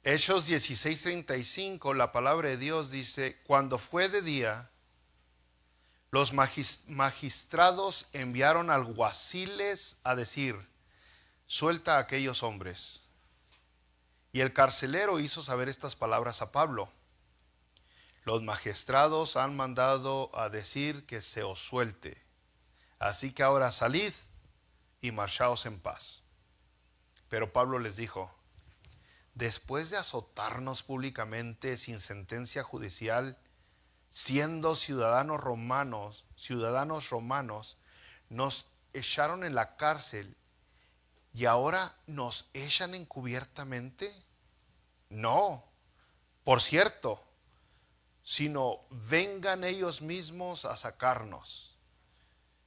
Hechos 16:35, la palabra de Dios dice: cuando fue de día, los magistrados enviaron alguaciles a decir: suelta a aquellos hombres. Y el carcelero hizo saber estas palabras a Pablo: los magistrados han mandado a decir que se os suelte. Así que ahora salid y marchaos en paz. Pero Pablo les dijo: después de azotarnos públicamente sin sentencia judicial, siendo ciudadanos romanos, nos echaron en la cárcel y ahora nos echan encubiertamente. No, por cierto, sino vengan ellos mismos a sacarnos.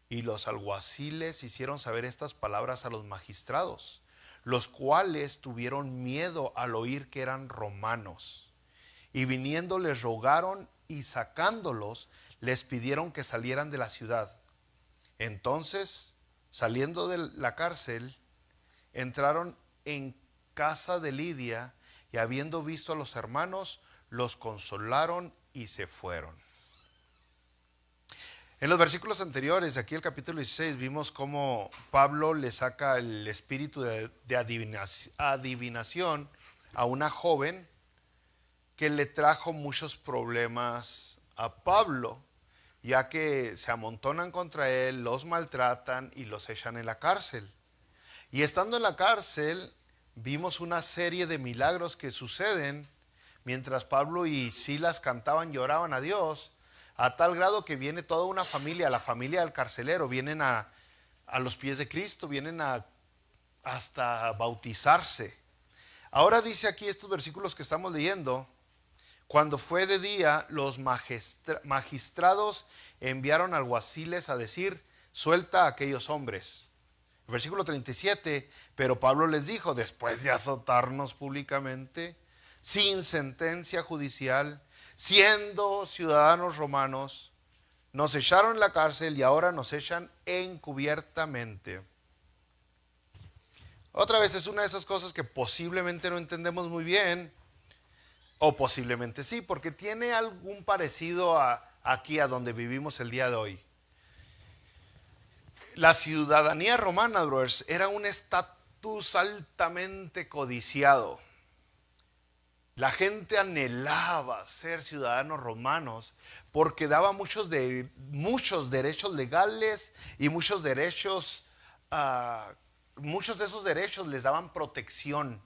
Y los alguaciles hicieron saber estas palabras a los magistrados, los cuales tuvieron miedo al oír que eran romanos. Y viniendo les rogaron, y sacándolos les pidieron que salieran de la ciudad. Entonces, saliendo de la cárcel, entraron en casa de Lidia, y habiendo visto a los hermanos, los consolaron y se fueron. En los versículos anteriores, aquí el capítulo 16, vimos cómo Pablo le saca el espíritu de adivinación a una joven que le trajo muchos problemas a Pablo, ya que se amontonan contra él, los maltratan y los echan en la cárcel. Y estando en la cárcel, vimos una serie de milagros que suceden mientras Pablo y Silas cantaban y oraban a Dios, a tal grado que viene toda una familia, la familia del carcelero, vienen a los pies de Cristo, vienen hasta bautizarse. Ahora dice aquí estos versículos que estamos leyendo: cuando fue de día, los magistrados enviaron alguaciles a decir: suelta a aquellos hombres. Versículo 37, pero Pablo les dijo: después de azotarnos públicamente, sin sentencia judicial, siendo ciudadanos romanos, nos echaron en la cárcel y ahora nos echan encubiertamente. Otra vez es una de esas cosas que posiblemente no entendemos muy bien, o posiblemente sí, porque tiene algún parecido aquí a donde vivimos el día de hoy. La ciudadanía romana, brothers, era un estatus altamente codiciado. La gente anhelaba ser ciudadanos romanos porque daba muchos derechos legales y muchos de esos derechos les daban protección.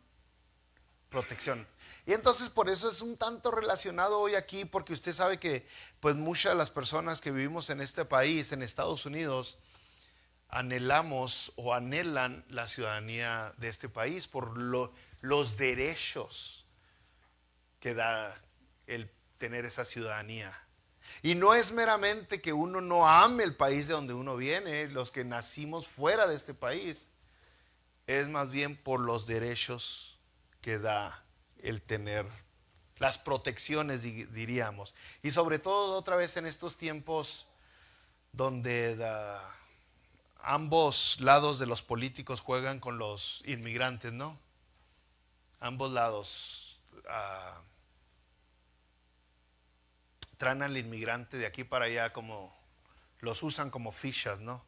Y entonces por eso es un tanto relacionado hoy aquí, porque usted sabe que pues muchas de las personas que vivimos en este país, en Estados Unidos, anhelamos o anhelan la ciudadanía de este país por los derechos que da el tener esa ciudadanía. Y no es meramente que uno no ame el país de donde uno viene, los que nacimos fuera de este país, es más bien por los derechos que da el tener, las protecciones, diríamos. Y sobre todo otra vez en estos tiempos donde ambos lados de los políticos juegan con los inmigrantes, ¿no? Ambos lados traen al inmigrante de aquí para allá, como los usan como fichas, ¿no?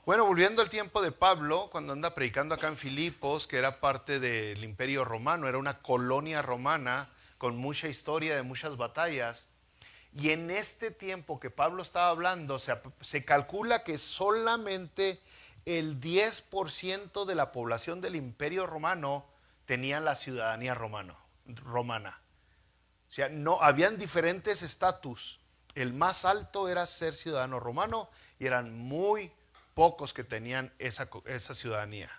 Bueno, volviendo al tiempo de Pablo, cuando anda predicando acá en Filipos, que era parte del Imperio Romano, era una colonia romana con mucha historia de muchas batallas. Y en este tiempo que Pablo estaba hablando, se calcula que solamente el 10% de la población del Imperio Romano tenían la ciudadanía romana. O sea, no, habían diferentes estatus. El más alto era ser ciudadano romano y eran muy pocos que tenían esa ciudadanía.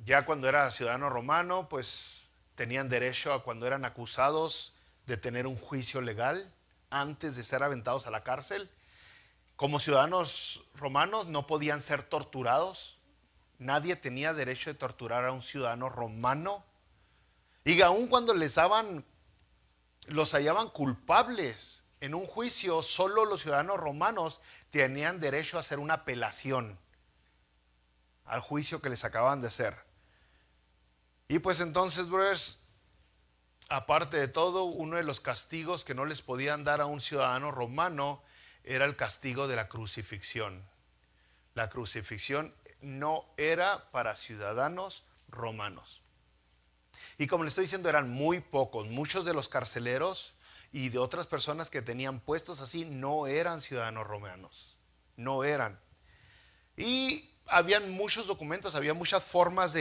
Ya cuando era ciudadano romano, pues tenían derecho a, cuando eran acusados, de tener un juicio legal antes de ser aventados a la cárcel. Como ciudadanos romanos no podían ser torturados. Nadie tenía derecho de torturar a un ciudadano romano. Y aun cuando los hallaban culpables en un juicio, solo los ciudadanos romanos tenían derecho a hacer una apelación al juicio que les acaban de hacer. Y pues entonces, brothers, aparte de todo, uno de los castigos que no les podían dar a un ciudadano romano era el castigo de la crucifixión. La crucifixión no era para ciudadanos romanos. Y como les estoy diciendo, eran muy pocos. Muchos de los carceleros y de otras personas que tenían puestos así no eran ciudadanos romanos. No eran. Y habían muchos documentos, había muchas formas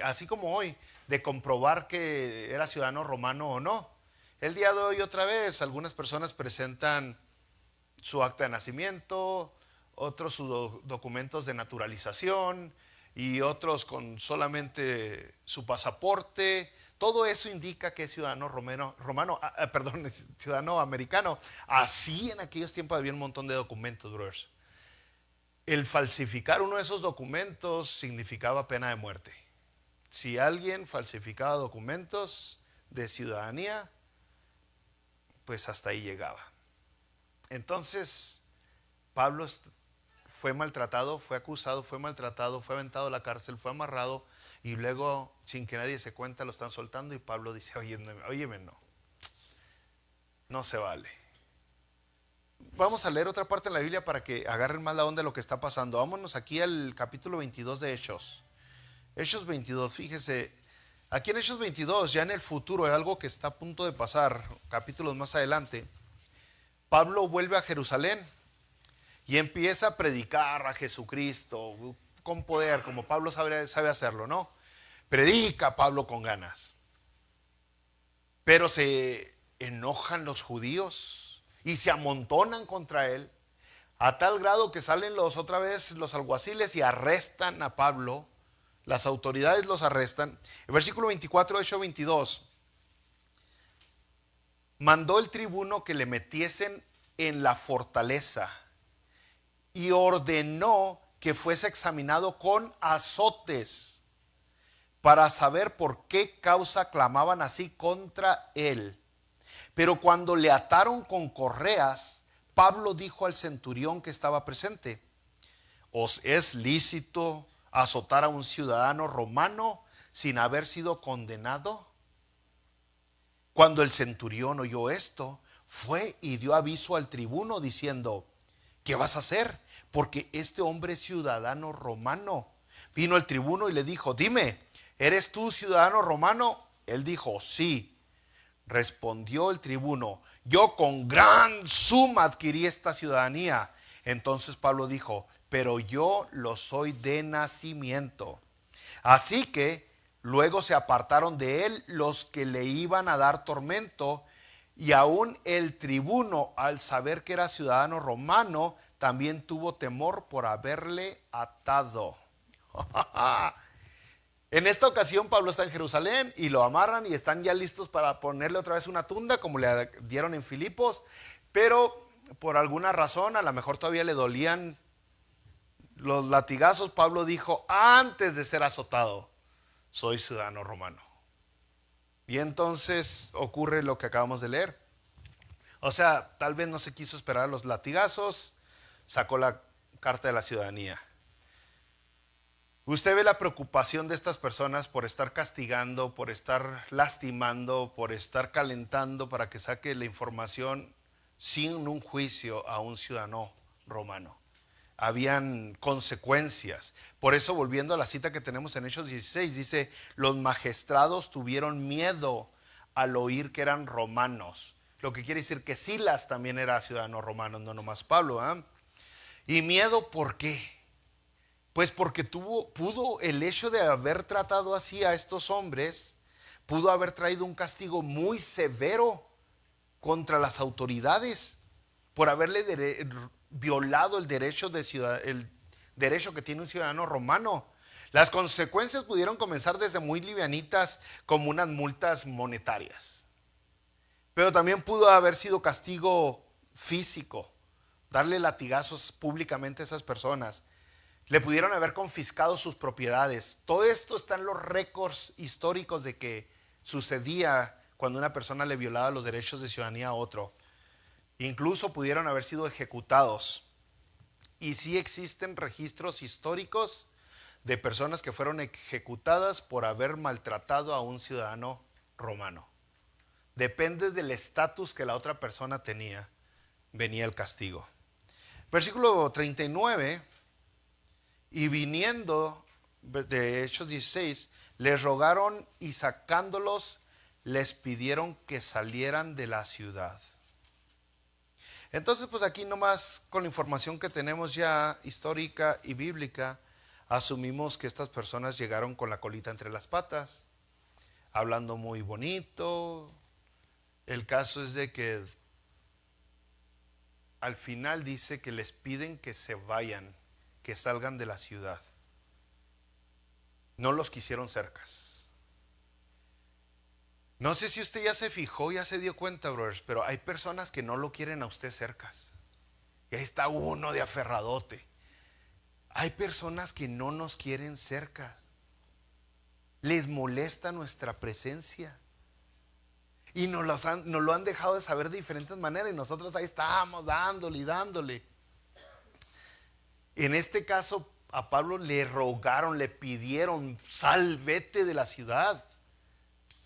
así como hoy, de comprobar que era ciudadano romano o no. El día de hoy otra vez, algunas personas presentan su acta de nacimiento, otros sus documentos de naturalización y otros con solamente su pasaporte. Todo eso indica que es ciudadano perdón, es ciudadano americano. Así en aquellos tiempos había un montón de documentos, brothers. El falsificar uno de esos documentos significaba pena de muerte. Si alguien falsificaba documentos de ciudadanía, pues hasta ahí llegaba. Entonces, Pablo fue maltratado, fue acusado, fue maltratado, fue aventado a la cárcel, fue amarrado y luego, sin que nadie se cuenta, lo están soltando y Pablo dice, óyeme, no se vale. Vamos a leer otra parte en la Biblia para que agarren más la onda de lo que está pasando. Vámonos aquí al capítulo 22 de Hechos. Hechos 22, fíjese, aquí en Hechos 22, ya en el futuro, es algo que está a punto de pasar, capítulos más adelante, Pablo vuelve a Jerusalén y empieza a predicar a Jesucristo con poder, como Pablo sabe hacerlo, ¿no? Predica Pablo con ganas. Pero se enojan los judíos y se amontonan contra él, a tal grado que salen otra vez los alguaciles y arrestan a Pablo. Las autoridades los arrestan. El versículo 24 de Hechos 22. Mandó el tribuno que le metiesen en la fortaleza y ordenó que fuese examinado con azotes para saber por qué causa clamaban así contra él. Pero cuando le ataron con correas, Pablo dijo al centurión que estaba presente: ¿os es lícito azotar a un ciudadano romano sin haber sido condenado? Cuando el centurión oyó esto, fue y dio aviso al tribuno diciendo: ¿qué vas a hacer? Porque este hombre es ciudadano romano. Vino el tribuno y le dijo: dime, ¿eres tú ciudadano romano? Él dijo: sí. Respondió el tribuno: yo con gran suma adquirí esta ciudadanía. Entonces Pablo dijo: pero yo lo soy de nacimiento. Así que luego se apartaron de él los que le iban a dar tormento, y aún el tribuno, al saber que era ciudadano romano, también tuvo temor por haberle atado. En esta ocasión Pablo está en Jerusalén y lo amarran y están ya listos para ponerle otra vez una tunda como le dieron en Filipos, pero por alguna razón, a lo mejor todavía le dolían los latigazos. Pablo dijo: antes de ser azotado, soy ciudadano romano. Y entonces ocurre lo que acabamos de leer. O sea, tal vez no se quiso esperar a los latigazos, sacó la carta de la ciudadanía. Usted ve la preocupación de estas personas por estar castigando, por estar lastimando, por estar calentando para que saque la información sin un juicio a un ciudadano romano. Habían consecuencias. Por eso, volviendo a la cita que tenemos en Hechos 16, dice: los magistrados tuvieron miedo al oír que eran romanos. Lo que quiere decir que Silas también era ciudadano romano, no nomás Pablo. ¿Y miedo por qué? Pues porque pudo el hecho de haber tratado así a estos hombres, pudo haber traído un castigo muy severo contra las autoridades por haberle violado el derecho que tiene un ciudadano romano. Las consecuencias pudieron comenzar desde muy livianitas, como unas multas monetarias, pero también pudo haber sido castigo físico, darle latigazos públicamente a esas personas. Le pudieron haber confiscado sus propiedades. Todo esto está en los récords históricos de que sucedía cuando una persona le violaba los derechos de ciudadanía a otro. Incluso pudieron haber sido ejecutados. Y sí existen registros históricos de personas que fueron ejecutadas por haber maltratado a un ciudadano romano. Depende del estatus que la otra persona tenía, venía el castigo. Versículo 39, y viniendo, de Hechos 16, les rogaron y sacándolos, les pidieron que salieran de la ciudad. Entonces, pues aquí nomás con la información que tenemos ya histórica y bíblica, asumimos que estas personas llegaron con la colita entre las patas, hablando muy bonito. El caso es de que al final dice que les piden que se vayan, que salgan de la ciudad. No los quisieron cercas. No sé si usted ya se fijó, ya se dio cuenta, brothers, pero hay personas que no lo quieren a usted cercas. Y ahí está uno de aferradote. Hay personas que no nos quieren cerca. Les molesta nuestra presencia. Y nos lo han dejado de saber de diferentes maneras. Y nosotros ahí estamos dándole y dándole. En este caso a Pablo le rogaron, le pidieron: sal, vete de la ciudad.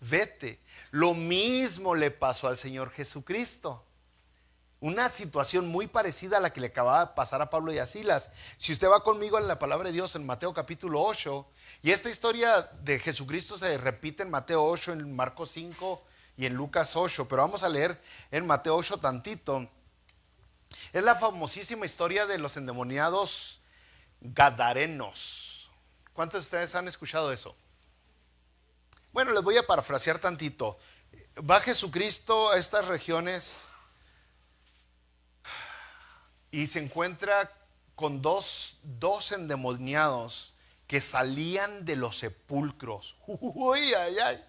Vete. Lo mismo le pasó al Señor Jesucristo. Una situación muy parecida a la que le acababa de pasar a Pablo y a Silas. Si usted va conmigo en la palabra de Dios en Mateo capítulo 8, y esta historia de Jesucristo se repite en Mateo 8, en Marcos 5 y en Lucas 8, pero vamos a leer en Mateo 8 tantito. Es la famosísima historia de los endemoniados gadarenos. ¿Cuántos de ustedes han escuchado eso? Bueno, les voy a parafrasear tantito. Va Jesucristo a estas regiones y se encuentra con dos endemoniados que salían de los sepulcros. Uy, ay, ay.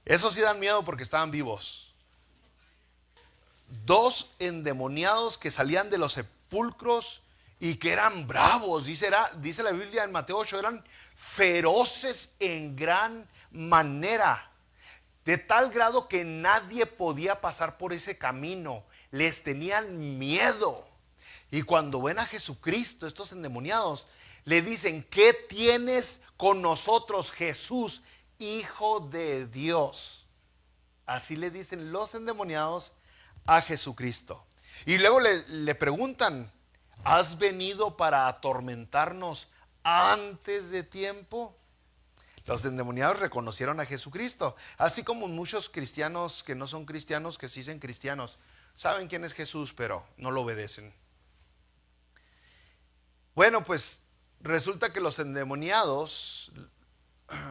Esos sí dan miedo porque estaban vivos. Dos endemoniados que salían de los sepulcros y que eran bravos. Dice la Biblia en Mateo 8, eran feroces en gran manera. De tal grado que nadie podía pasar por ese camino. Les tenían miedo. Y cuando ven a Jesucristo, estos endemoniados, le dicen: ¿qué tienes con nosotros, Jesús, Hijo de Dios? Así le dicen los endemoniados a Jesucristo. Y luego le preguntan: ¿has venido para atormentarnos antes de tiempo? Los endemoniados reconocieron a Jesucristo, así como muchos cristianos que no son cristianos, que se dicen cristianos, saben quién es Jesús, pero no lo obedecen. Bueno, pues resulta que los endemoniados,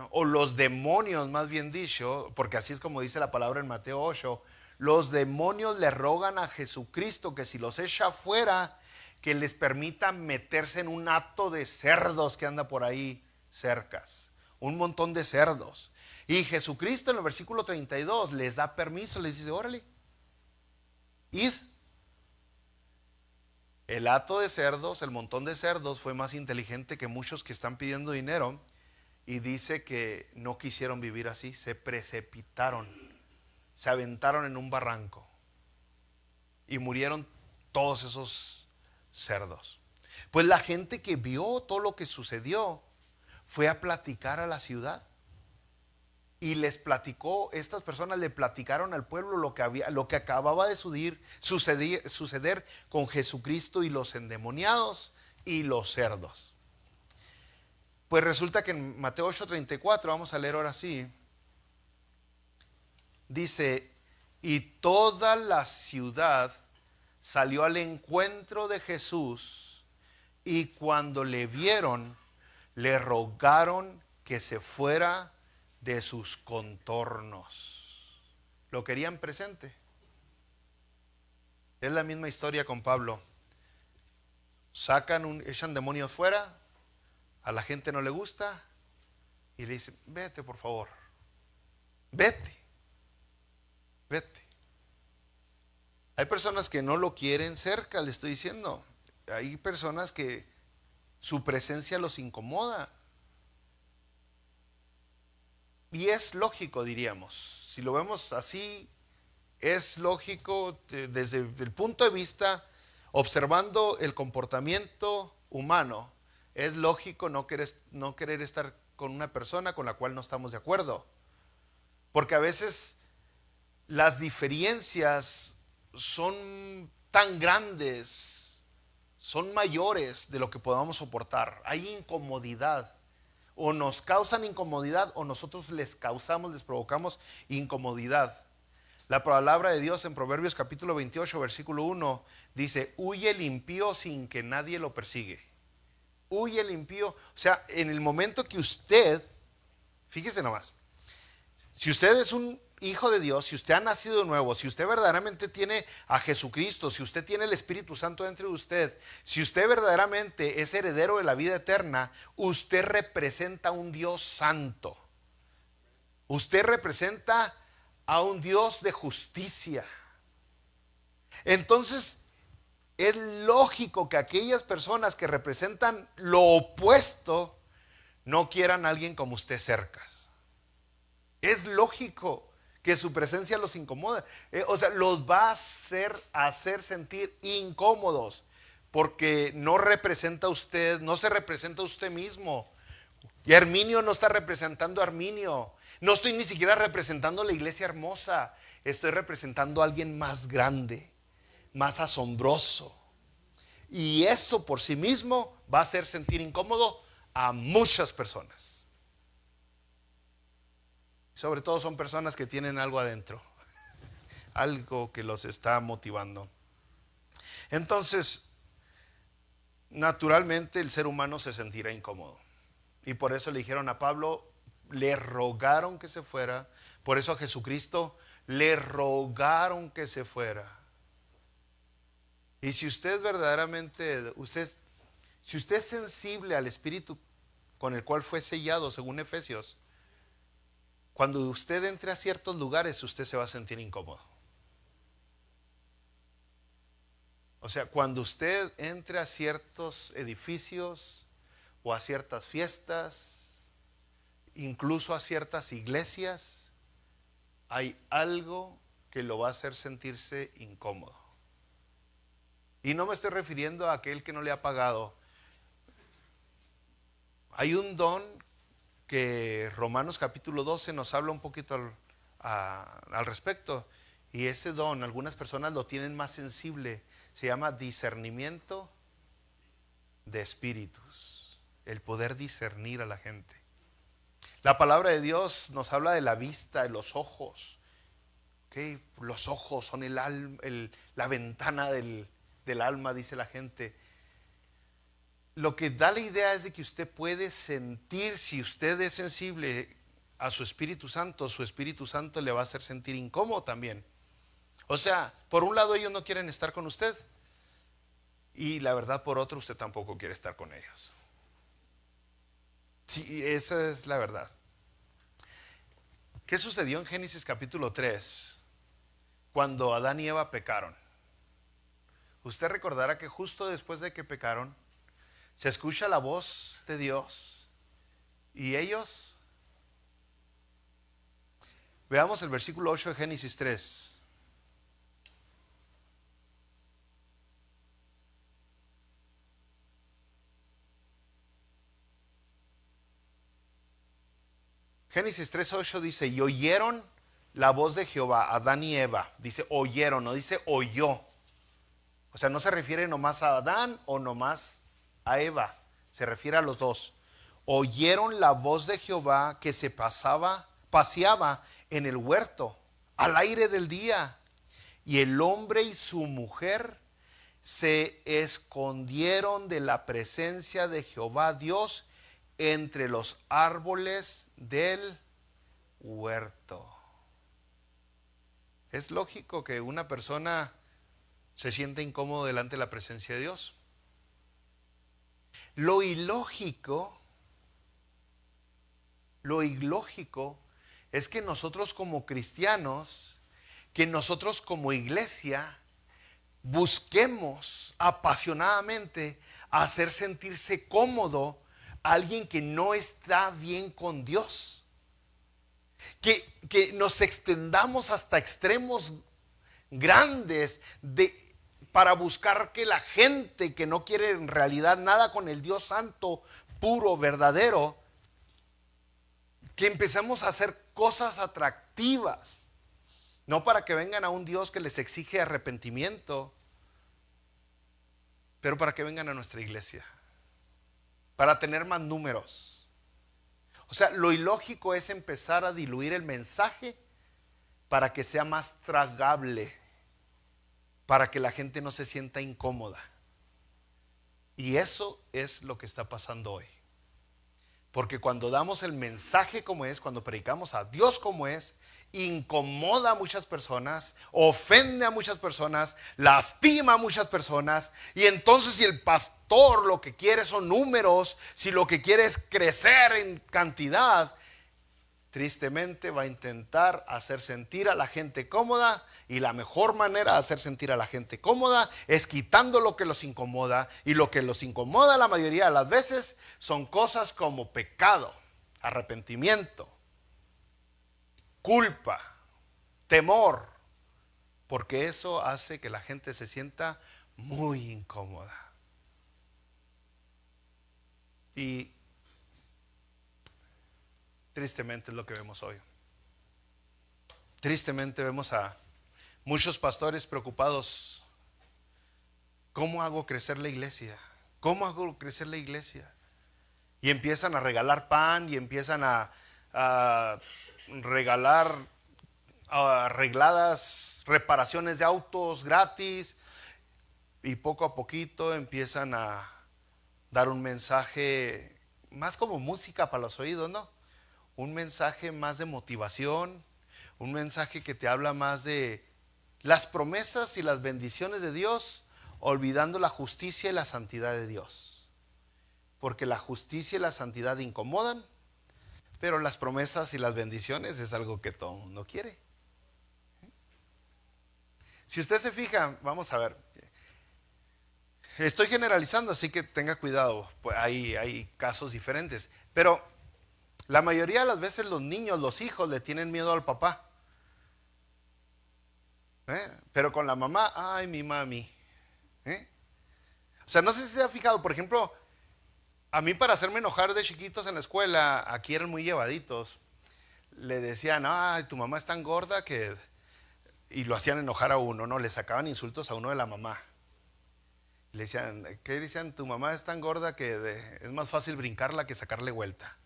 o los demonios más bien dicho, porque así es como dice la palabra en Mateo 8, los demonios le rogan a Jesucristo que si los echa fuera, que les permita meterse en un hato de cerdos que anda por ahí cercas. Un montón de cerdos. Y Jesucristo en el versículo 32 les da permiso, les dice: órale, id. El hato de cerdos, el montón de cerdos, fue más inteligente que muchos que están pidiendo dinero, y dice que no quisieron vivir así, se precipitaron, se aventaron en un barranco y murieron todos esos cerdos. Pues la gente que vio todo lo que sucedió fue a platicar a la ciudad y les platicó, estas personas le platicaron al pueblo lo que acababa de suceder con Jesucristo y los endemoniados y los cerdos. Pues resulta que en Mateo 8:34, vamos a leer ahora sí, dice: y toda la ciudad salió al encuentro de Jesús, y cuando le vieron, le rogaron que se fuera de sus contornos. Lo querían presente. Es la misma historia con Pablo. Echan demonios fuera, a la gente no le gusta, y le dicen: vete por favor, vete. Hay personas que no lo quieren cerca, le estoy diciendo. Hay personas que su presencia los incomoda. Y es lógico, diríamos. Si lo vemos así, es lógico desde el punto de vista, observando el comportamiento humano, Es lógico no querer estar con una persona con la cual no estamos de acuerdo. Porque a veces las diferencias son tan grandes, son mayores de lo que podamos soportar. Hay incomodidad. O nos causan incomodidad o nosotros les provocamos incomodidad. La palabra de Dios en Proverbios capítulo 28, versículo 1 dice: huye el impío sin que nadie lo persigue. Huye el impío. O sea, en el momento que usted, fíjese nomás, si usted es un hijo de Dios, si usted ha nacido de nuevo, si usted verdaderamente tiene a Jesucristo, si usted tiene el Espíritu Santo dentro de usted, si usted verdaderamente es heredero de la vida eterna, usted representa a un Dios santo. Usted representa a un Dios de justicia. Entonces, es lógico que aquellas personas que representan lo opuesto no quieran a alguien como usted cerca. Es lógico que su presencia los incomoda. O sea, los va a hacer sentir incómodos porque no representa a usted, no se representa a usted mismo. Y Herminio no está representando a Herminio. No estoy ni siquiera representando a la iglesia hermosa. Estoy representando a alguien más grande, más asombroso. Y eso por sí mismo va a hacer sentir incómodo a muchas personas. Sobre todo son personas que tienen algo adentro, algo que los está motivando. Entonces, naturalmente el ser humano se sentirá incómodo. Y por eso le dijeron a Pablo, le rogaron que se fuera. Por eso a Jesucristo le rogaron que se fuera. Y si usted verdaderamente, si usted es sensible al Espíritu con el cual fue sellado, según Efesios, cuando usted entre a ciertos lugares, usted se va a sentir incómodo. O sea, cuando usted entre a ciertos edificios o a ciertas fiestas, incluso a ciertas iglesias, hay algo que lo va a hacer sentirse incómodo. Y no me estoy refiriendo a aquel que no le ha pagado. Hay un don que Romanos capítulo 12 nos habla un poquito al respecto. Y ese don, algunas personas lo tienen más sensible. Se llama discernimiento de espíritus. El poder discernir a la gente. La palabra de Dios nos habla de la vista, de los ojos. ¿Okay? Los ojos son la ventana del alma, dice la gente. Lo que da la idea es de que usted puede sentir, si usted es sensible a su Espíritu Santo le va a hacer sentir incómodo también. O sea, por un lado ellos no quieren estar con usted y la verdad por otro usted tampoco quiere estar con ellos. Sí, esa es la verdad. ¿Qué sucedió en Génesis capítulo 3 cuando Adán y Eva pecaron? Usted recordará que justo después de que pecaron, se escucha la voz de Dios y ellos, veamos el versículo 8 de Génesis 3. Génesis 3:8 dice: y oyeron la voz de Jehová, Adán y Eva. Dice oyeron, no dice oyó. O sea, no se refiere nomás a Adán o nomás a Eva, se refiere a los dos. Oyeron la voz de Jehová que se paseaba en el huerto al aire del día, y el hombre y su mujer se escondieron de la presencia de Jehová Dios entre los árboles del huerto. Es lógico que una persona se siente incómodo delante de la presencia de Dios. Lo ilógico es que nosotros como cristianos, que nosotros como iglesia, busquemos apasionadamente hacer sentirse cómodo a alguien que no está bien con Dios. Que nos extendamos hasta extremos grandes para buscar que la gente que no quiere en realidad nada con el Dios santo, puro, verdadero, que empecemos a hacer cosas atractivas, no para que vengan a un Dios que les exige arrepentimiento, pero para que vengan a nuestra iglesia, para tener más números. O sea, lo ilógico es empezar a diluir el mensaje para que sea más tragable, para que la gente no se sienta incómoda. Y eso es lo que está pasando hoy. Porque cuando damos el mensaje como es, cuando predicamos a Dios como es, incomoda a muchas personas, ofende a muchas personas, lastima a muchas personas. Y entonces si el pastor lo que quiere son números, si lo que quiere es crecer en cantidad, tristemente va a intentar hacer sentir a la gente cómoda, y la mejor manera de hacer sentir a la gente cómoda es quitando lo que los incomoda, y lo que los incomoda la mayoría de las veces son cosas como pecado, arrepentimiento, culpa, temor, porque eso hace que la gente se sienta muy incómoda. Y tristemente es lo que vemos hoy. Tristemente vemos a muchos pastores preocupados. ¿Cómo hago crecer la iglesia? ¿Cómo hago crecer la iglesia? Y empiezan a regalar pan y empiezan a regalar arregladas reparaciones de autos gratis, y poco a poquito empiezan a dar un mensaje más como música para los oídos, ¿no? Un mensaje más de motivación, un mensaje que te habla más de las promesas y las bendiciones de Dios, olvidando la justicia y la santidad de Dios. Porque la justicia y la santidad incomodan, pero las promesas y las bendiciones es algo que todo el mundo quiere. Si usted se fija, vamos a ver, estoy generalizando, así que tenga cuidado, pues hay casos diferentes, pero la mayoría de las veces los niños, los hijos le tienen miedo al papá. Pero con la mamá, ay, mi mami. O sea, no sé si se ha fijado, por ejemplo, a mí para hacerme enojar de chiquitos en la escuela, aquí eran muy llevaditos. Le decían, ay, tu mamá es tan gorda que... Y lo hacían enojar a uno, ¿no? Le sacaban insultos a uno de la mamá. Le decían, ¿qué decían? Tu mamá es tan gorda que es más fácil brincarla que sacarle vuelta.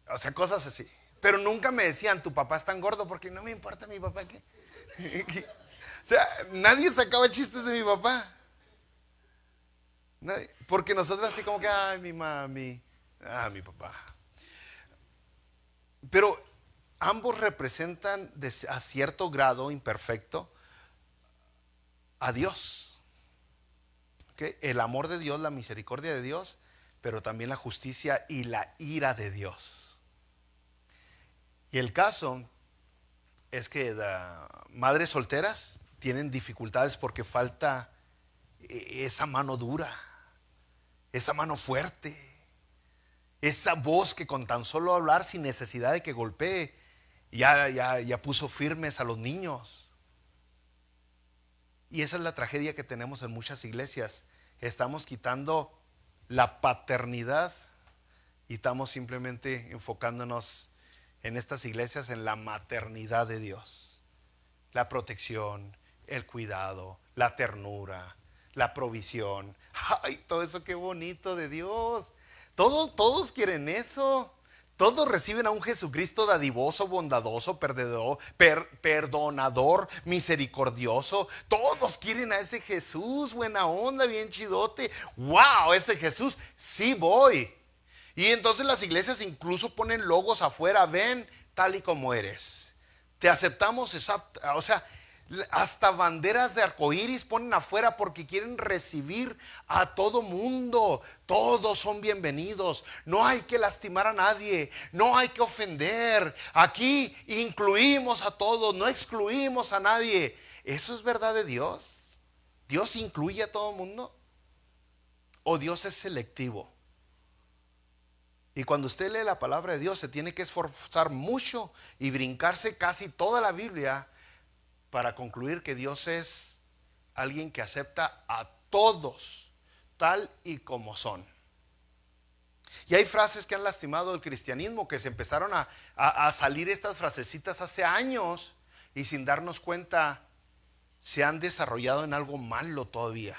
O sea, cosas así. Pero nunca me decían, tu papá es tan gordo, porque no me importa mi papá. ¿Qué? O sea, nadie sacaba chistes de mi papá. Nadie. Porque nosotros así como que, ay, mi mami, mi papá. Pero ambos representan a cierto grado imperfecto a Dios. ¿Okay? El amor de Dios, la misericordia de Dios, pero también la justicia y la ira de Dios. Y el caso es que madres solteras tienen dificultades porque falta esa mano dura, esa mano fuerte, esa voz que con tan solo hablar sin necesidad de que golpee ya puso firmes a los niños. Y esa es la tragedia que tenemos en muchas iglesias. Estamos quitando la paternidad y estamos simplemente enfocándonos en estas iglesias en la maternidad de Dios, la protección, el cuidado, la ternura, la provisión. Ay, todo eso qué bonito de Dios. Todos quieren eso. Todos reciben a un Jesucristo dadivoso, bondadoso, perdonador, misericordioso. Todos quieren a ese Jesús, buena onda, bien chidote. ¡Wow! Ese Jesús, sí voy. Y entonces las iglesias incluso ponen logos afuera, ven tal y como eres. Te aceptamos, o sea, hasta banderas de arcoíris ponen afuera porque quieren recibir a todo mundo. Todos son bienvenidos. No hay que lastimar a nadie, no hay que ofender. Aquí incluimos a todos, no excluimos a nadie. ¿Eso es verdad de Dios? ¿Dios incluye a todo mundo? ¿O Dios es selectivo? Y cuando usted lee la palabra de Dios, se tiene que esforzar mucho y brincarse casi toda la Biblia para concluir que Dios es alguien que acepta a todos tal y como son. Y hay frases que han lastimado el cristianismo, que se empezaron a salir estas frasecitas hace años y sin darnos cuenta se han desarrollado en algo malo todavía.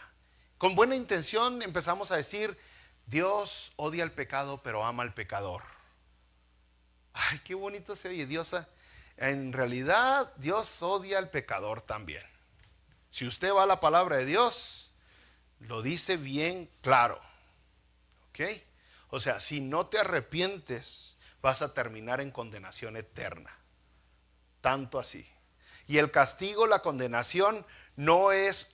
Con buena intención empezamos a decir: Dios odia el pecado pero ama al pecador. Ay, qué bonito se oye. En realidad Dios odia al pecador también. Si usted va a la palabra de Dios, lo dice bien claro. ¿Ok? O sea, si no te arrepientes, vas a terminar en condenación eterna. Tanto así. Y el castigo, la condenación, no es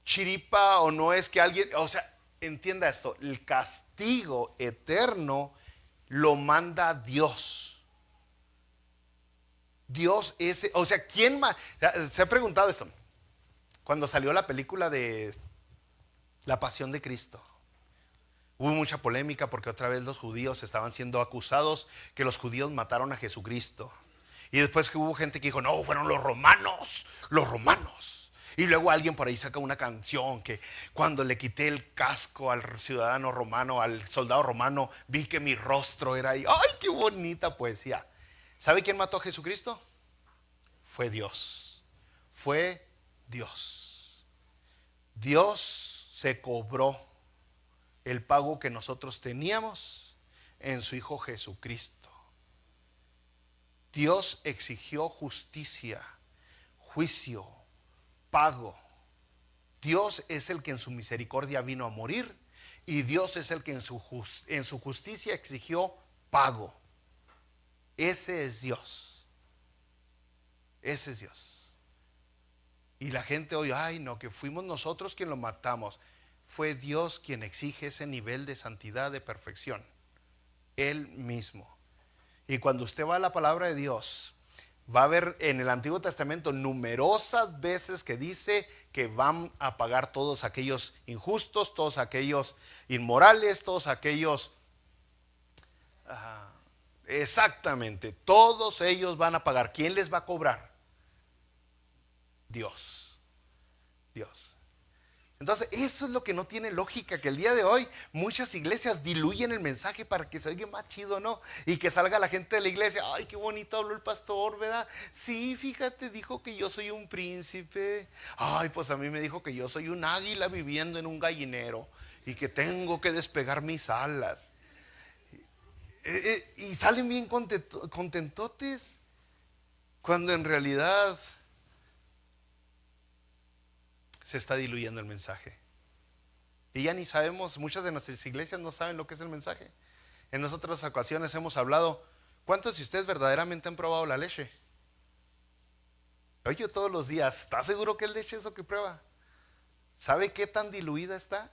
chiripa o no es que alguien, o sea, entienda esto, el castigo eterno lo manda Dios. Dios es, o sea, ¿quién más? Se ha preguntado esto. Cuando salió la película de La Pasión de Cristo, hubo mucha polémica porque otra vez los judíos estaban siendo acusados que los judíos mataron a Jesucristo. Y después que hubo gente que dijo: no, fueron los romanos, los romanos. Y luego alguien por ahí saca una canción que cuando le quité el casco al ciudadano romano, al soldado romano, vi que mi rostro era ahí. ¡Ay, qué bonita poesía! ¿Sabe quién mató a Jesucristo? Fue Dios. Fue Dios. Dios se cobró el pago que nosotros teníamos en su Hijo Jesucristo. Dios exigió justicia, juicio, pago. Dios es el que en su misericordia vino a morir, y Dios es el que en su justicia exigió pago. Ese es Dios. Ese es Dios. Y la gente hoy: ay, no, que fuimos nosotros quien lo matamos. Fue Dios quien exige ese nivel de santidad, de perfección. Él mismo. Y cuando usted va a la palabra de Dios, va a ver en el Antiguo Testamento numerosas veces que dice que van a pagar todos aquellos injustos, todos aquellos inmorales, todos aquellos... exactamente, todos ellos van a pagar. ¿Quién les va a cobrar? Dios. Dios. Entonces, eso es lo que no tiene lógica, que el día de hoy muchas iglesias diluyen el mensaje para que se oiga más chido, ¿no? Y que salga la gente de la iglesia: ay, qué bonito habló el pastor, ¿verdad? Sí, fíjate, dijo que yo soy un príncipe. Ay, pues a mí me dijo que yo soy un águila viviendo en un gallinero y que tengo que despegar mis alas. Y salen bien contentotes, cuando en realidad se está diluyendo el mensaje. Y ya ni sabemos, muchas de nuestras iglesias no saben lo que es el mensaje. En otras ocasiones hemos hablado: ¿cuántos de ustedes verdaderamente han probado la leche? Oye, todos los días: ¿está seguro que es leche eso que prueba? ¿Sabe qué tan diluida está?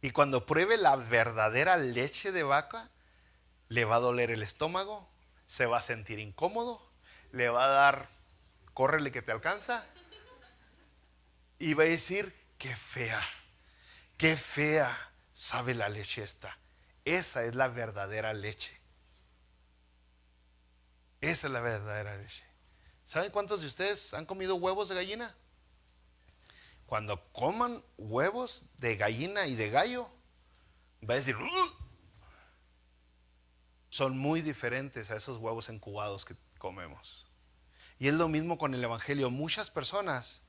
Y cuando pruebe la verdadera leche de vaca, le va a doler el estómago, se va a sentir incómodo, le va a dar córrele que te alcanza, y va a decir: qué fea sabe la leche esta. Esa es la verdadera leche. Esa es la verdadera leche. ¿Saben cuántos de ustedes han comido huevos de gallina? Cuando coman huevos de gallina y de gallo, va a decir: son muy diferentes a esos huevos incubados que comemos. Y es lo mismo con el evangelio. Muchas personas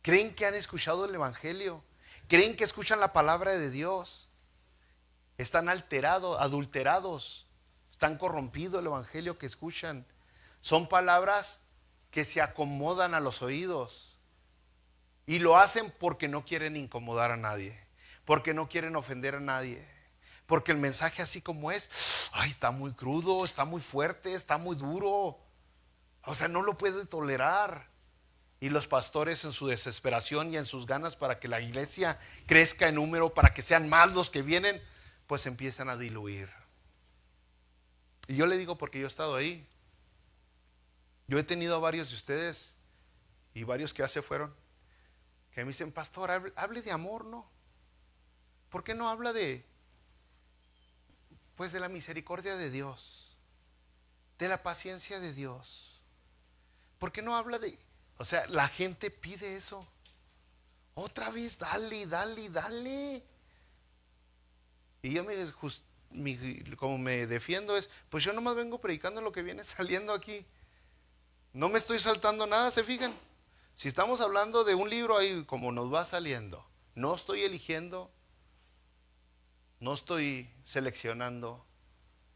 creen que han escuchado el evangelio, creen que escuchan la palabra de Dios, están alterados, adulterados, están corrompidos el evangelio que escuchan. Son palabras que se acomodan a los oídos, y lo hacen porque no quieren incomodar a nadie, porque no quieren ofender a nadie, porque el mensaje así como es: ay, está muy crudo, está muy fuerte, está muy duro, o sea, no lo puede tolerar. Y los pastores, en su desesperación y en sus ganas para que la iglesia crezca en número, para que sean más los que vienen, pues empiezan a diluir. Y yo le digo porque yo he estado ahí. Yo he tenido a varios de ustedes, y varios que ya se fueron, que me dicen: pastor, hable de amor, ¿no? ¿Por qué no habla de la misericordia de Dios, de la paciencia de Dios? ¿Por qué no habla O sea, la gente pide eso. Otra vez, dale, dale, dale. Y yo como me defiendo es, pues yo nomás vengo predicando lo que viene saliendo aquí. No me estoy saltando nada, ¿se fijan? Si estamos hablando de un libro ahí, como nos va saliendo, no estoy eligiendo, no estoy seleccionando.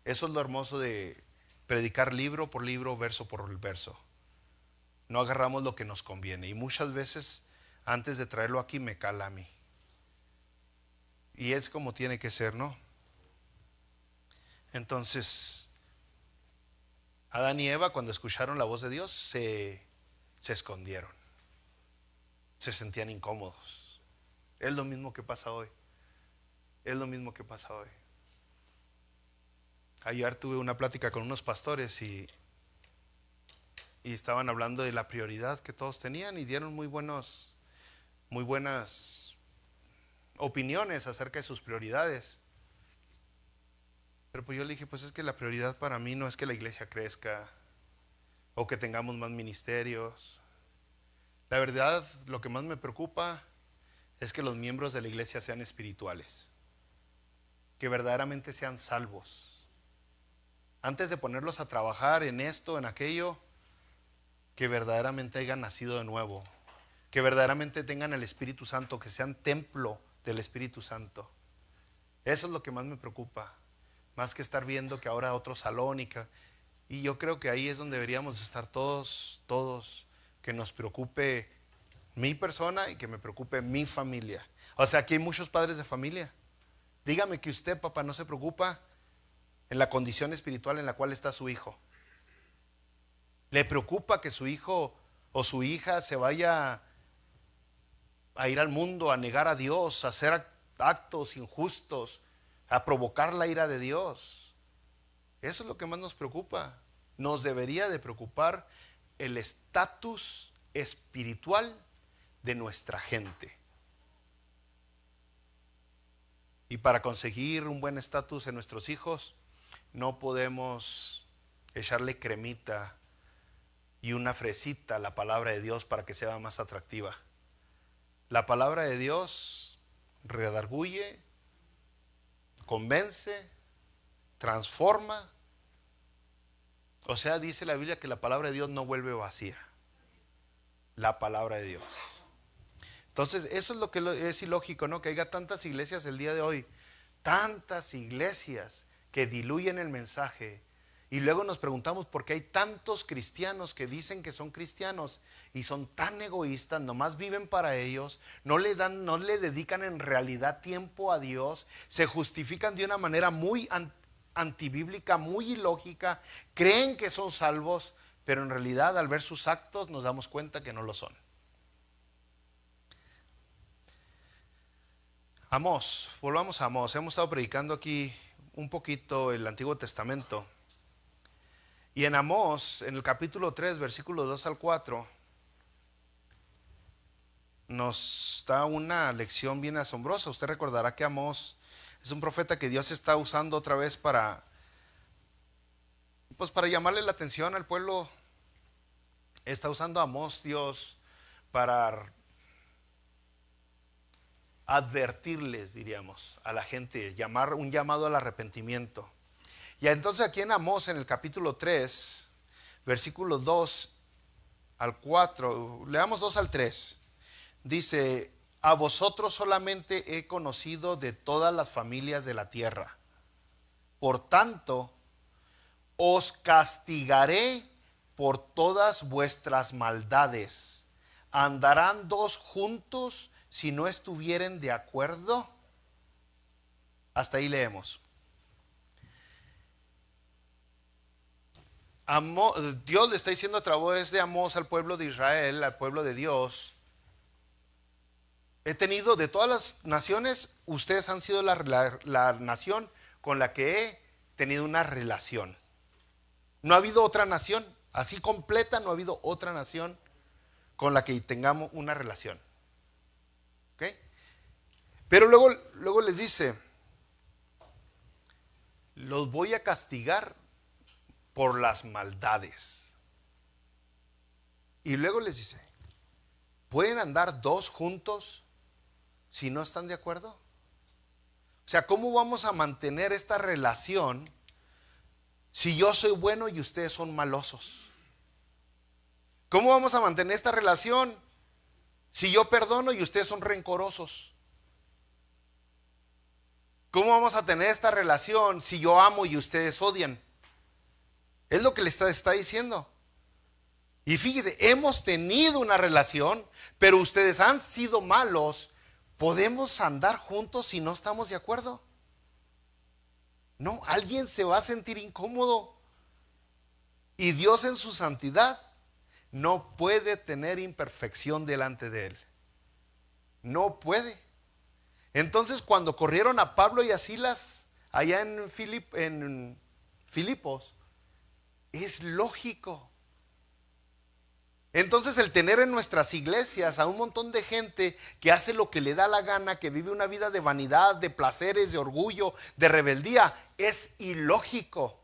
Eso es lo hermoso de predicar libro por libro, verso por verso. No agarramos lo que nos conviene. Y muchas veces, antes de traerlo aquí, me cala a mí. Y es como tiene que ser, ¿no? Entonces, Adán y Eva, cuando escucharon la voz de Dios, se escondieron. Se sentían incómodos. Es lo mismo que pasa hoy. Es lo mismo que pasa hoy. Ayer tuve una plática con unos pastores y estaban hablando de la prioridad que todos tenían y dieron muy buenas opiniones acerca de sus prioridades. Pero pues yo le dije, pues es que la prioridad para mí no es que la iglesia crezca o que tengamos más ministerios. La verdad, lo que más me preocupa es que los miembros de la iglesia sean espirituales, que verdaderamente sean salvos. Antes de ponerlos a trabajar en esto, en aquello, que verdaderamente hayan nacido de nuevo, que verdaderamente tengan el Espíritu Santo, que sean templo del Espíritu Santo. Eso es lo que más me preocupa, más que estar viendo que ahora otro salón y yo creo que ahí es donde deberíamos estar todos, que nos preocupe mi persona y que me preocupe mi familia. O sea, aquí hay muchos padres de familia. Dígame que usted, papá, no se preocupa en la condición espiritual en la cual está su hijo. ¿Le preocupa que su hijo o su hija se vaya a ir al mundo, a negar a Dios, a hacer actos injustos, a provocar la ira de Dios? Eso es lo que más nos preocupa. Nos debería de preocupar el estatus espiritual de nuestra gente. Y para conseguir un buen estatus en nuestros hijos, no podemos echarle cremita y una fresita a la palabra de Dios para que sea más atractiva. La palabra de Dios redarguye, convence, transforma. O sea, dice la Biblia que la palabra de Dios no vuelve vacía. La palabra de Dios. Entonces, eso es lo que es ilógico, ¿no? Que haya tantas iglesias el día de hoy, tantas iglesias que diluyen el mensaje. Y luego nos preguntamos por qué hay tantos cristianos que dicen que son cristianos y son tan egoístas, nomás viven para ellos, no le dedican en realidad tiempo a Dios, se justifican de una manera muy antibíblica, muy ilógica, creen que son salvos, pero en realidad al ver sus actos nos damos cuenta que no lo son. Amós, volvamos a Amós. Hemos estado predicando aquí un poquito el Antiguo Testamento. Y en Amós, en el capítulo 3, versículos 2 al 4, nos da una lección bien asombrosa. Usted recordará que Amós es un profeta que Dios está usando otra vez para llamarle la atención al pueblo. Está usando a Amós Dios para advertirles, diríamos, a la gente, un llamado al arrepentimiento. Y entonces aquí en Amós, en el capítulo 3, versículos 2 al 4, leamos 2 al 3, dice: a vosotros solamente he conocido de todas las familias de la tierra, por tanto, os castigaré por todas vuestras maldades. ¿Andarán dos juntos si no estuvieren de acuerdo? Hasta ahí leemos. Dios le está diciendo a través de Amós al pueblo de Israel, al pueblo de Dios: he tenido de todas las naciones, ustedes han sido la nación con la que he tenido una relación. No ha habido otra nación así completa, no ha habido otra nación con la que tengamos una relación. ¿Ok? Pero luego les dice: los voy a castigar por las maldades. Y luego les dice: ¿Pueden andar dos juntos si no están de acuerdo? O sea, ¿cómo vamos a mantener esta relación si yo soy bueno y ustedes son malosos? ¿Cómo vamos a mantener esta relación si yo perdono y ustedes son rencorosos? ¿Cómo vamos a tener esta relación si yo amo y ustedes odian? Es lo que le está diciendo. Y fíjese, hemos tenido una relación, pero ustedes han sido malos. ¿Podemos andar juntos si no estamos de acuerdo? No, alguien se va a sentir incómodo. Y Dios en su santidad no puede tener imperfección delante de él. No puede. Entonces, cuando corrieron a Pablo y a Silas allá en Filipos, es lógico. Entonces, el tener en nuestras iglesias a un montón de gente que hace lo que le da la gana, que vive una vida de vanidad, de placeres, de orgullo, de rebeldía, es ilógico.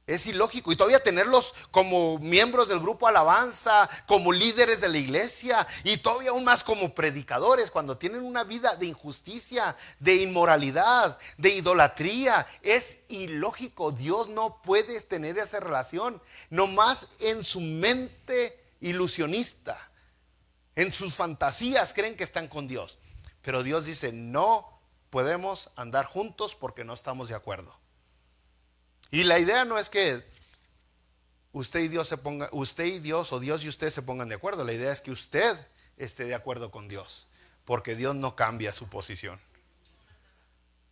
Es ilógico. Y todavía tenerlos como miembros del grupo alabanza, como líderes de la iglesia, y todavía aún más como predicadores, cuando tienen una vida de injusticia, de inmoralidad, de idolatría. Es ilógico. Dios no puede tener esa relación. Nomás en su mente ilusionista, en sus fantasías creen que están con Dios. Pero Dios dice, no podemos andar juntos porque no estamos de acuerdo. Y la idea no es que usted y Dios o Dios y usted se pongan de acuerdo. La idea es que usted esté de acuerdo con Dios, porque Dios no cambia su posición.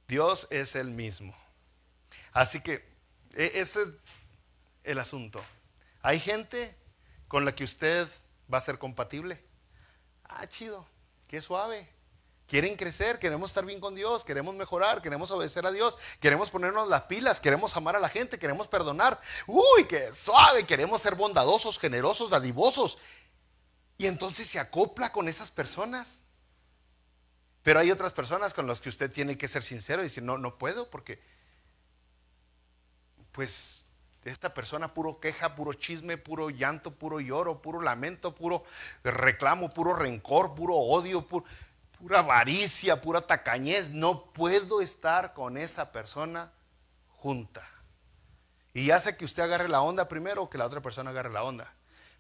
Dios es el mismo. Así que ese es el asunto. Hay gente con la que usted va a ser compatible. Ah, chido, qué suave. Quieren crecer, queremos estar bien con Dios, queremos mejorar, queremos obedecer a Dios, queremos ponernos las pilas, queremos amar a la gente, queremos perdonar. Uy, qué suave, queremos ser bondadosos, generosos, dadivosos. Y entonces se acopla con esas personas. Pero hay otras personas con las que usted tiene que ser sincero y decir, no, no puedo porque, pues, esta persona puro queja, puro chisme, puro llanto, puro lloro, puro lamento, puro reclamo, puro rencor, puro odio, pura avaricia, pura tacañez. No puedo estar con esa persona junta. Y ya sé que usted agarre la onda primero o que la otra persona agarre la onda,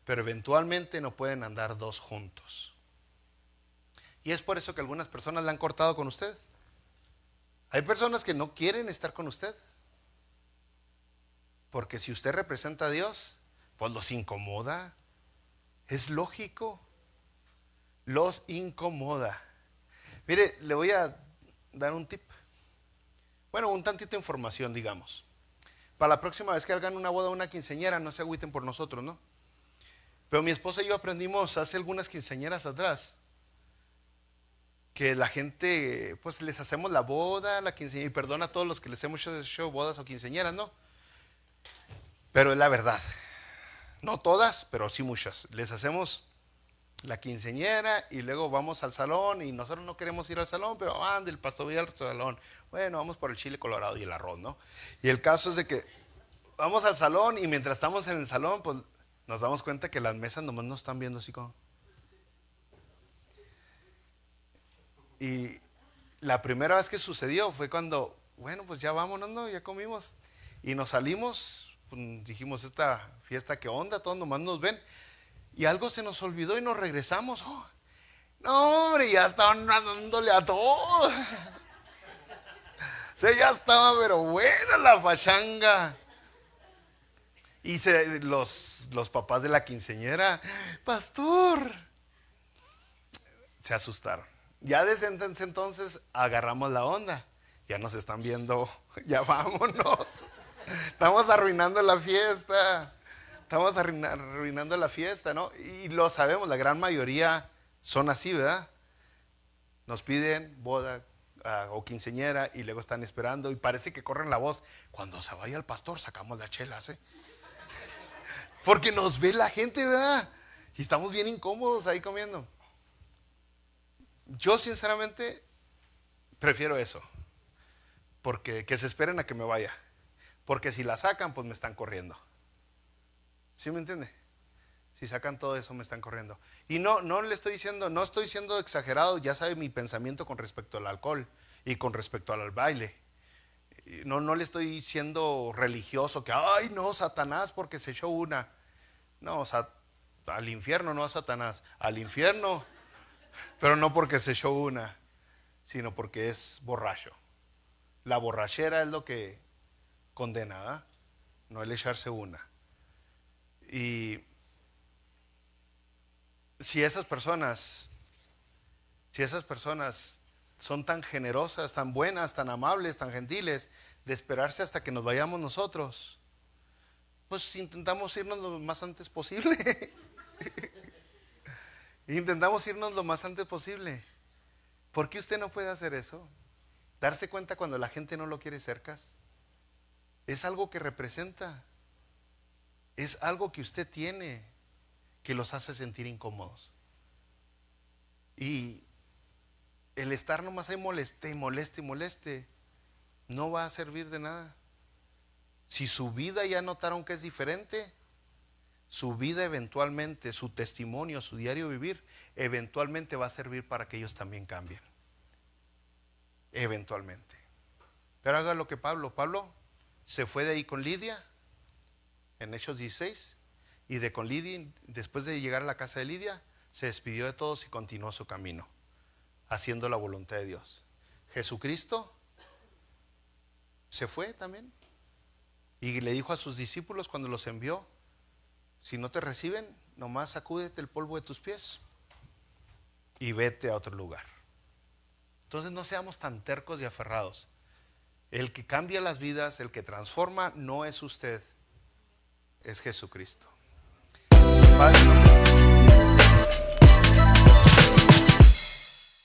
pero eventualmente no pueden andar dos juntos. Y es por eso que algunas personas la han cortado con usted. Hay personas que no quieren estar con usted, porque si usted representa a Dios, pues los incomoda. Es lógico, los incomoda. Mire, le voy a dar un tip. Bueno, un tantito de información, digamos. Para la próxima vez que hagan una boda o una quinceañera, no se agüiten por nosotros, ¿no? Pero mi esposa y yo aprendimos hace algunas quinceañeras atrás que la gente, pues les hacemos la boda, la quinceañera, y perdona a todos los que les hemos hecho bodas o quinceañeras, ¿no? Pero es la verdad. No todas, pero sí muchas. Les hacemos la quinceañera y luego vamos al salón y nosotros no queremos ir al salón, pero anda, el pastor va al salón. Bueno, vamos por el chile colorado y el arroz, ¿no? Y el caso es de que vamos al salón y mientras estamos en el salón, pues nos damos cuenta que las mesas nomás nos están viendo así como. Y la primera vez que sucedió fue cuando, bueno, pues ya vámonos, ¿no? Ya comimos. Y nos salimos, pues, dijimos, esta fiesta, ¿qué onda? Todos nomás nos ven. Y algo se nos olvidó y nos regresamos. Oh, no, hombre, ya estaban dándole a todo. O sea, ya estaba, pero buena la fachanga. Y los papás de la quinceañera, pastor, se asustaron. Ya desde entonces agarramos la onda. Ya nos están viendo, ya vámonos. Estamos arruinando la fiesta. Estamos arruinando la fiesta, ¿no? Y lo sabemos, la gran mayoría son así, ¿verdad? Nos piden boda o quinceañera y luego están esperando y parece que corren la voz. Cuando se vaya el pastor sacamos las chelas, ¿eh? Porque nos ve la gente, ¿verdad? Y estamos bien incómodos ahí comiendo. Yo sinceramente prefiero eso. Porque que se esperen a que me vaya. Porque si la sacan, pues me están corriendo. ¿Sí me entiende? Si sacan todo eso, me están corriendo. Y no le estoy diciendo, no estoy siendo exagerado, ya sabe mi pensamiento con respecto al alcohol y con respecto al baile. No le estoy siendo religioso, que, ay, no, Satanás, porque se echó una. No, al infierno, no a Satanás, al infierno, pero no porque se echó una, sino porque es borracho. La borrachera es lo que condena, ¿eh? No el echarse una. Y si esas personas son tan generosas, tan buenas, tan amables, tan gentiles, de esperarse hasta que nos vayamos nosotros, pues intentamos irnos lo más antes posible. Intentamos irnos lo más antes posible. ¿Por qué usted no puede hacer eso? Darse cuenta cuando la gente no lo quiere cercas. Es algo que representa. Es algo que usted tiene que los hace sentir incómodos. Y el estar nomás ahí moleste y moleste y moleste no va a servir de nada. Si su vida ya notaron que es diferente, su vida eventualmente, su testimonio, su diario vivir, eventualmente va a servir para que ellos también cambien. Eventualmente. Pero haga lo que Pablo se fue de ahí con Lidia en Hechos 16, y con Lidia, después de llegar a la casa de Lidia, se despidió de todos y continuó su camino, haciendo la voluntad de Dios. Jesucristo se fue también y le dijo a sus discípulos cuando los envió: si no te reciben, nomás sacúdete el polvo de tus pies y vete a otro lugar. Entonces no seamos tan tercos y aferrados. El que cambia las vidas, el que transforma, no es usted, es Jesucristo. Padre,